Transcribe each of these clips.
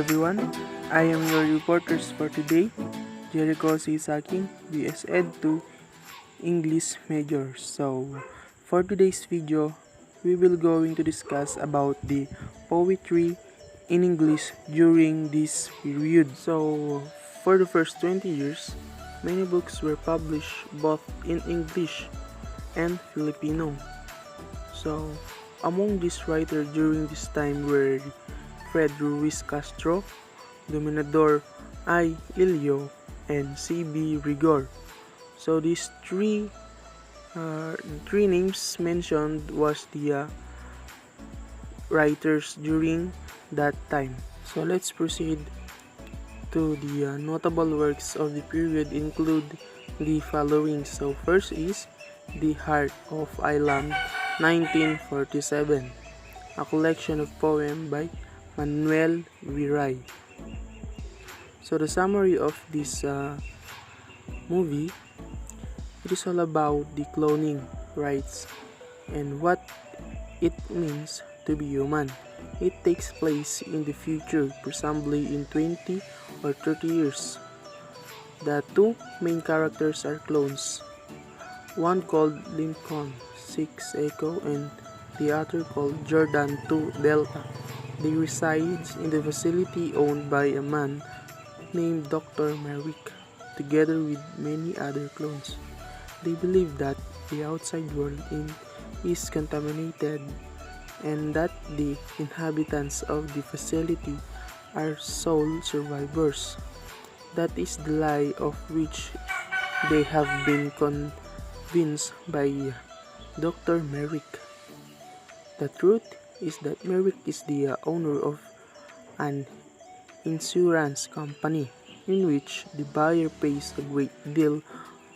everyone, I am your reporters for today, Jericho Sisaki, BS Ed 2 English Major. So, for today's video, we will going to discuss about the poetry in English during this period. So, for the first 20 years, many books were published both in English and Filipino. So, among these writers during this time were Fred Ruiz Castro, Dominador I. Ilio, and C.B. Rigor. So these three names mentioned was the writers during that time. So let's proceed to the notable works of the period include the following. So first is The Heart of Island, 1947, a collection of poems by Manuel Viray. So the summary of this movie, it is all about the cloning rights and what it means to be human. It takes place in the future, presumably in 20 or 30 years. The two main characters are clones, one called Lincoln 6 Echo and the other called Jordan 2 Delta. They reside in the facility owned by a man named Dr. Merrick, together with many other clones. They believe that the outside world is contaminated and that the inhabitants of the facility are sole survivors. That is the lie of which they have been convinced by Dr. Merrick. The truth is that Merrick is the owner of an insurance company in which the buyer pays a great deal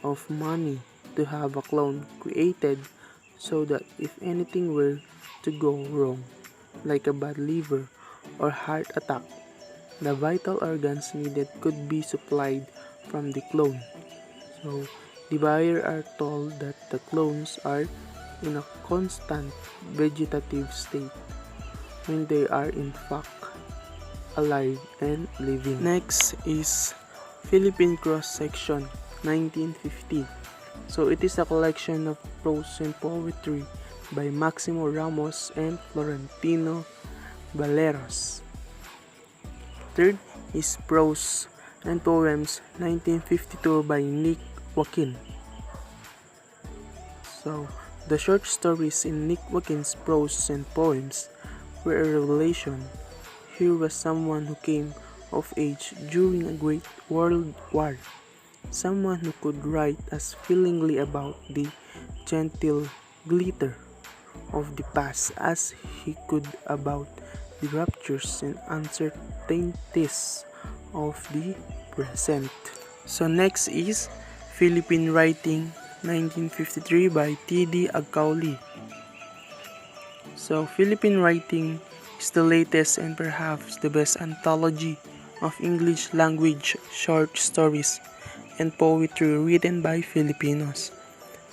of money to have a clone created so that if anything were to go wrong, like a bad liver or heart attack, the vital organs needed could be supplied from the clone. So the buyer are told that the clones are in a constant vegetative state when they are in fact alive and living. Next is Philippine Cross Section, 1950. So it is a collection of prose and poetry by Maximo Ramos and Florentino Valeros. Third is Prose and Poems, 1952 by Nick Joaquin. So the short stories in Nick Joaquin's prose and poems were a revelation. Here was someone who came of age during a great world war, someone who could write as feelingly about the gentle glitter of the past as he could about the raptures and uncertainties of the present. So next is Philippine Writing, 1953 by T.D. Agcauli. So Philippine Writing is the latest and perhaps the best anthology of English language short stories and poetry written by Filipinos.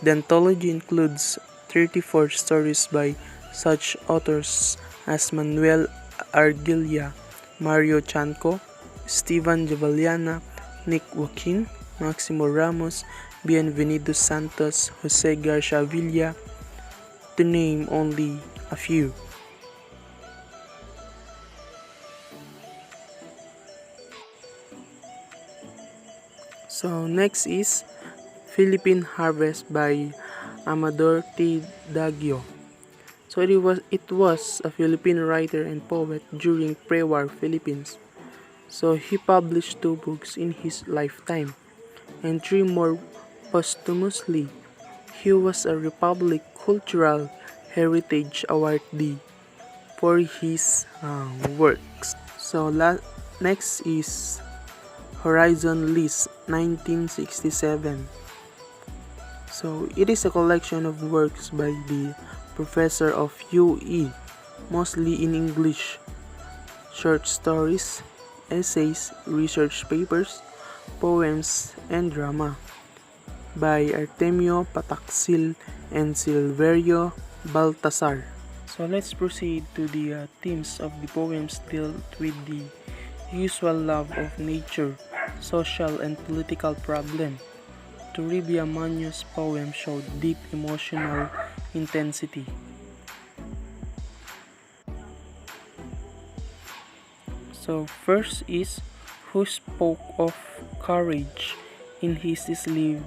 The anthology includes 34 stories by such authors as Manuel Ardilla, Mario Chanco, Steven Javaliana, Nick Joaquin, Maximo Ramos, Bienvenido Santos, Jose Garcia Villa, to name only a few. So next is Philippine Harvest by Amador T. Daguio. So it was a Philippine writer and poet during pre-war Philippines. So he published 2 books in his lifetime and 3 more posthumously. He was a Republic Cultural Heritage Awardee for his works. So next is Horizon List, 1967. So it is a collection of works by the professor of UE, mostly in English, short stories, essays, research papers, poems, and drama by Artemio Pataxil and Silverio Baltasar. So let's proceed to the themes of the poems dealt with the usual love of nature, social and political problem. Toribia Manyo's poem showed deep emotional intensity. So first is Who Spoke of Courage in His Sleep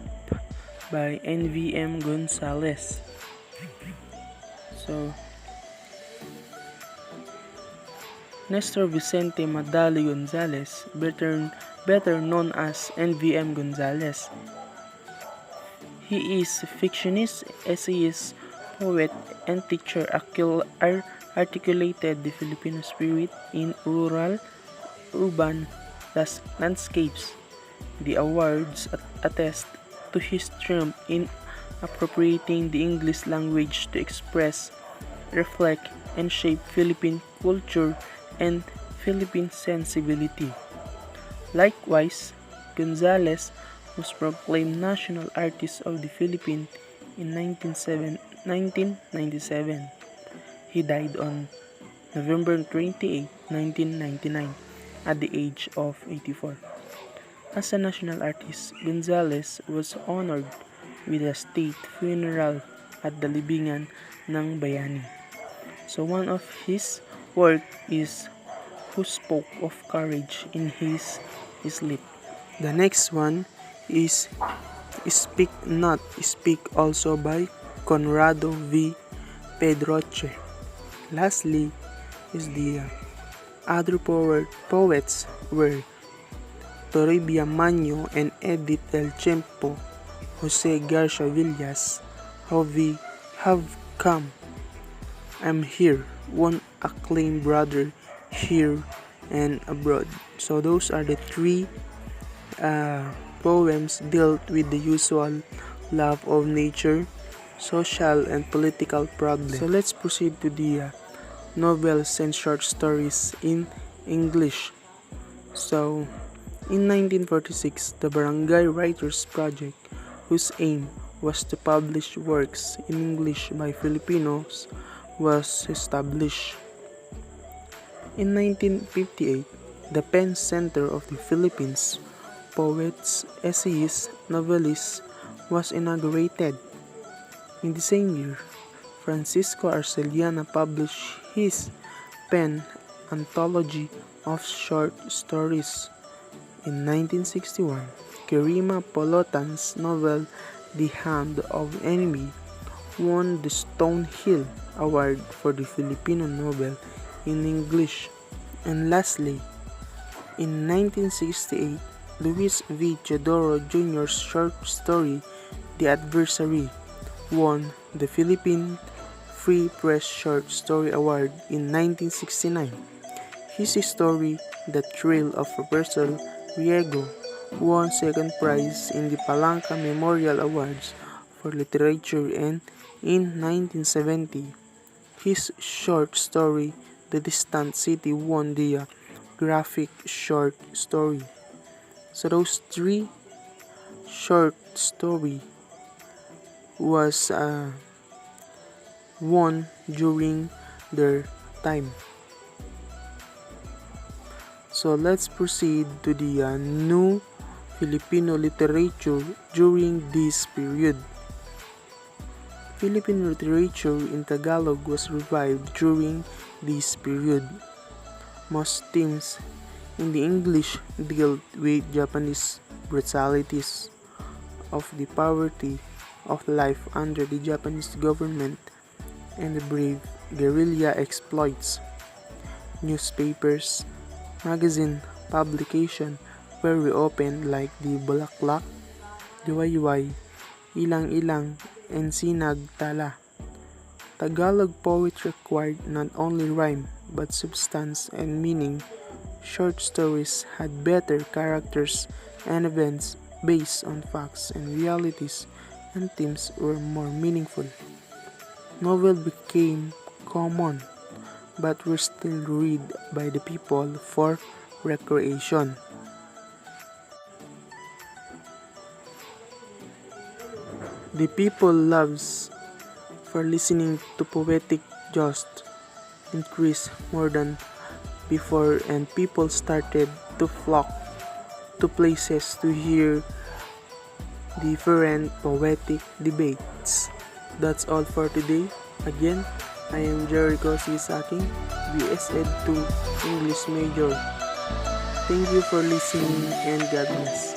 by NVM Gonzalez. So Nestor Vicente Madali Gonzalez, better known as NVM Gonzalez. He is a fictionist, essayist, poet, and teacher articulated the Filipino spirit in rural, urban landscapes. The awards attest to his triumph in appropriating the English language to express, reflect, and shape Philippine culture and Philippine sensibility. Likewise, Gonzalez was proclaimed National Artist of the Philippines in 1997. He died on November 28, 1999, at the age of 84. As a national artist, Gonzalez was honored with a state funeral at the Libingan ng Bayani. So one of his work is Who Spoke of Courage in His Sleep. The next one is Speak Not, Speak also by Conrado V. Pedroche. Lastly is the other poets were Toribia Manyo and Edith El Tiempo, Jose Garcia Villas, Have Come, I'm Here, One Acclaimed Brother, Here and Abroad. So those are the three poems dealt with the usual love of nature, social and political problems. So let's proceed to the novels and short stories in English. So in 1946, the Barangay Writers Project, whose aim was to publish works in English by Filipinos, was established. In 1958, the Pen Center of the Philippines, Poets, Essayists, Novelists, was inaugurated. In the same year, Francisco Arceliana published his Pen Anthology of Short Stories. In 1961, Kirima Polotan's novel The Hand of Enemy won the Stonehill Award for the Filipino novel in English. And lastly, in 1968, Luis V. Teodoro Jr.'s short story The Adversary won the Philippine Free Press Short Story Award in 1969. His story The Trail of Roberto Riego won second prize in the Palanca Memorial Awards for Literature, and in 1970, his short story The Distant City won the Graphic Short Story. So those three short story was won during their time. So let's proceed to the new Filipino literature during this period. Philippine literature in Tagalog was revived during this period. Most themes in the English dealt with Japanese brutalities of the poverty of life under the Japanese government and the brave guerrilla exploits. Newspapers, magazine publication were reopened like the Bulaklak, Diwayway, Ilang Ilang, and Sinag Tala. Tagalog poetry required not only rhyme but substance and meaning. Short stories had better characters and events based on facts and realities, and themes were more meaningful. Novel became common but were still read by the people for recreation. The people loves for listening to poetic just increased more than before, and people started to flock to places to hear different poetic debates. That's all for today. Again, I am Jericho Sisaking, BS Ed 2 English Major. Thank you for listening and God bless.